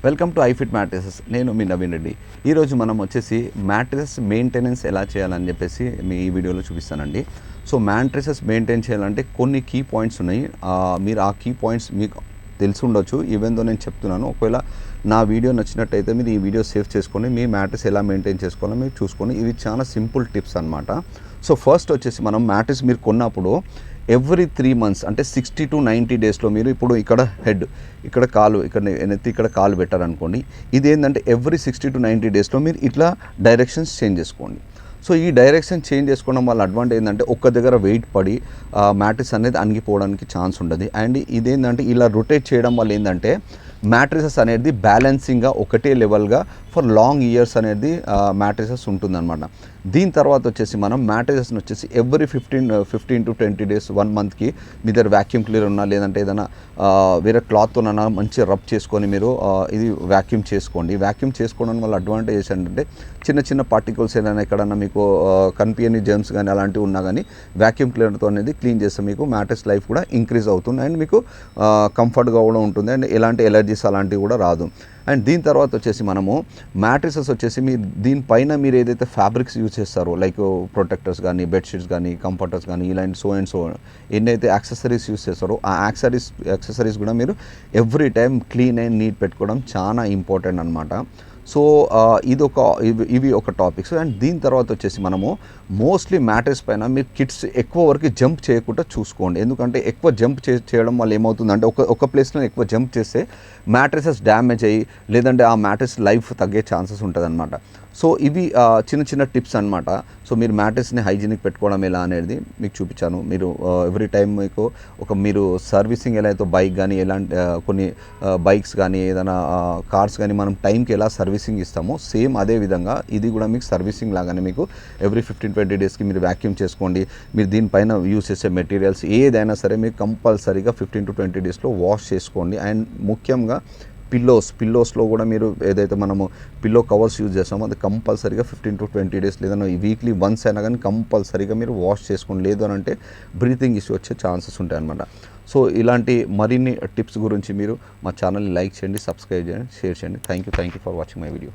Welcome to ఐఫిట్ mattresses. నేను మీ నవీన్ రెడ్డి. ఈరోజు మనం వచ్చేసి మ్యాట్రెస్ మెయింటెనెన్స్ ఎలా చేయాలని చెప్పేసి మీ ఈ వీడియోలో చూపిస్తానండి. సో మ్యాట్రెసెస్ మెయింటైన్ చేయాలంటే కొన్ని కీ పాయింట్స్ ఉన్నాయి. మీరు ఆ కీ పాయింట్స్ మీకు తెలిసి ఉండొచ్చు. ఈవెన్ దో నేను చెప్తున్నాను, ఒకవేళ నా వీడియో నచ్చినట్టయితే మీరు ఈ వీడియో సేవ్ చేసుకొని మీ మ్యాట్రెస్ ఎలా మెయింటైన్ చేసుకోవాలో మీరు చూసుకొని, ఇవి చాలా సింపుల్ టిప్స్ అనమాట. సో ఫస్ట్ వచ్చేసి మనం మ్యాట్రెస్ మీరు కొన్నప్పుడు ఎవ్రీ 3 months అంటే 60 to 90 డేస్లో మీరు ఇప్పుడు ఇక్కడ హెడ్, ఇక్కడ కాలు, ఇక్కడ నెత్తి, ఇక్కడ కాలు పెట్టారనుకోండి. ఇది ఏంటంటే ఎవ్రీ 60 to 90 డేస్లో మీరు ఇట్లా డైరెక్షన్స్ చేంజ్ చేసుకోండి. సో ఈ డైరెక్షన్ చేంజ్ చేసుకోవడం వల్ల అడ్వాంటేజ్ ఏంటంటే ఒక్క దగ్గర వెయిట్ పడి మ్యాట్రెస్ అనేది అణిగిపోవడానికి ఛాన్స్ ఉంటుంది. అండ్ ఇదేంటంటే ఇలా రొటేట్ చేయడం వల్ల ఏంటంటే మ్యాట్రెసెస్ అనేది బ్యాలెన్సింగ్గా ఒకటే లెవెల్గా ఫర్ లాంగ్ ఇయర్స్ అనేది మ్యాట్రెసెస్ ఉంటుందన్నమాట. దీని తర్వాత వచ్చేసి మనం మ్యాట్రెసెస్ని వచ్చేసి ఎవ్రీ 15 to 20 days 1 monthకి మీ దగ్గర వ్యాక్యూమ్ క్లీనర్ ఉన్నా, లేదంటే ఏదైనా వేరే క్లాత్తోనైనా మంచిగా రబ్ చేసుకొని మీరు ఇది వ్యాక్యూమ్ చేసుకోండి. వ్యాక్యూమ్ చేసుకోవడం వల్ల అడ్వాంటేజెస్ ఏంటంటే చిన్న చిన్న పార్టికల్స్ ఏదైనా ఎక్కడన్నా మీకు కనిపించని జెమ్స్ కానీ అలాంటివి ఉన్నా కానీ వ్యాక్యూమ్ క్లీనర్తో అనేది క్లీన్ చేస్తే మీకు మ్యాట్రెస్ లైఫ్ కూడా ఇంక్రీజ్ అవుతుంది అండ్ మీకు కంఫర్ట్గా కూడా ఉంటుంది అండ్ ఎలాంటి ఎలర్జీస్ అలాంటివి కూడా రాదు. అండ్ దీని తర్వాత వచ్చేసి మనము మ్యాట్రెసెస్ వచ్చేసి మీరు దీనిపైన మీరు ఏదైతే ఫ్యాబ్రిక్స్ యూజ్ చేస్తారో, లైక్ ప్రొటెక్టర్స్ కానీ, బెడ్షీట్స్ కానీ, కంఫర్టర్స్ కానీ, ఇలాంటి సో అండ్ సో ఎన్నైతే యాక్సెసరీస్ యూజ్ చేస్తారో ఆ యాక్సెసరీస్ కూడా మీరు every time clean and neat పెట్టుకోవడం చాలా ఇంపార్టెంట్ అనమాట. సో ఇవి ఒక టాపిక్స్. అండ్ దీని తర్వాత వచ్చేసి మనము మోస్ట్లీ మ్యాట్రెస్ పైన మీరు కిడ్స్ ఎక్కువ వరకు జంప్ చేయకుండా చూసుకోండి. ఎందుకంటే ఎక్కువ జంప్ చేయడం వల్ల ఏమవుతుందంటే ఒక ప్లేస్లో ఎక్కువ జంప్ చేస్తే మ్యాట్రెసెస్ డ్యామేజ్ అయ్యి, లేదంటే ఆ మ్యాట్రెస్ లైఫ్ తగ్గే ఛాన్సెస్ ఉంటుంది అనమాట. సో ఇవి చిన్న చిన్న టిప్స్ అనమాట. సో మీరు మ్యాట్రెస్ని హైజీనిక్ పెట్టుకోవడం ఎలా అనేది మీకు చూపించాను. మీరు ఎవ్రీ టైం మీకు మీరు సర్వీసింగ్ ఎలా అయితే బైక్ కానీ, ఎలాంటి కొన్ని బైక్స్ కానీ, ఏదైనా కార్స్ కానీ మనం టైంకి ఎలా సర్వీసింగ్ ఇస్తామో సేమ్ అదే విధంగా ఇది కూడా మీకు సర్వీసింగ్ లాగానే మీకు ఎవ్రీ 15-20 డేస్కి మీరు వ్యాక్యూమ్ చేసుకోండి. మీరు దీనిపైన యూజ్ చేసే మెటీరియల్స్ ఏదైనా సరే మీరు కంపల్సరీగా 15 to 20 డేస్లో వాష్ చేసుకోండి. అండ్ ముఖ్యంగా పిల్లోస్లో కూడా మీరు ఏదైతే మనము పిల్లో కవర్స్ యూజ్ చేస్తామో అది కంపల్సరీగా 15 to 20 డేస్ లేదా వీక్లీ వన్స్ అయినా కానీ కంపల్సరీగా మీరు వాష్ చేసుకోండి. లేదు అని అంటే బ్రీతింగ్ ఇష్యూ వచ్చే ఛాన్సెస్ ఉంటాయి అన్నమాట. సో ఇలాంటి మరిన్ని టిప్స్ గురించి మీరు మా ఛానల్ని లైక్ చేయండి, సబ్స్క్రైబ్ చేయండి, షేర్ చేయండి. Thank you for watching my video.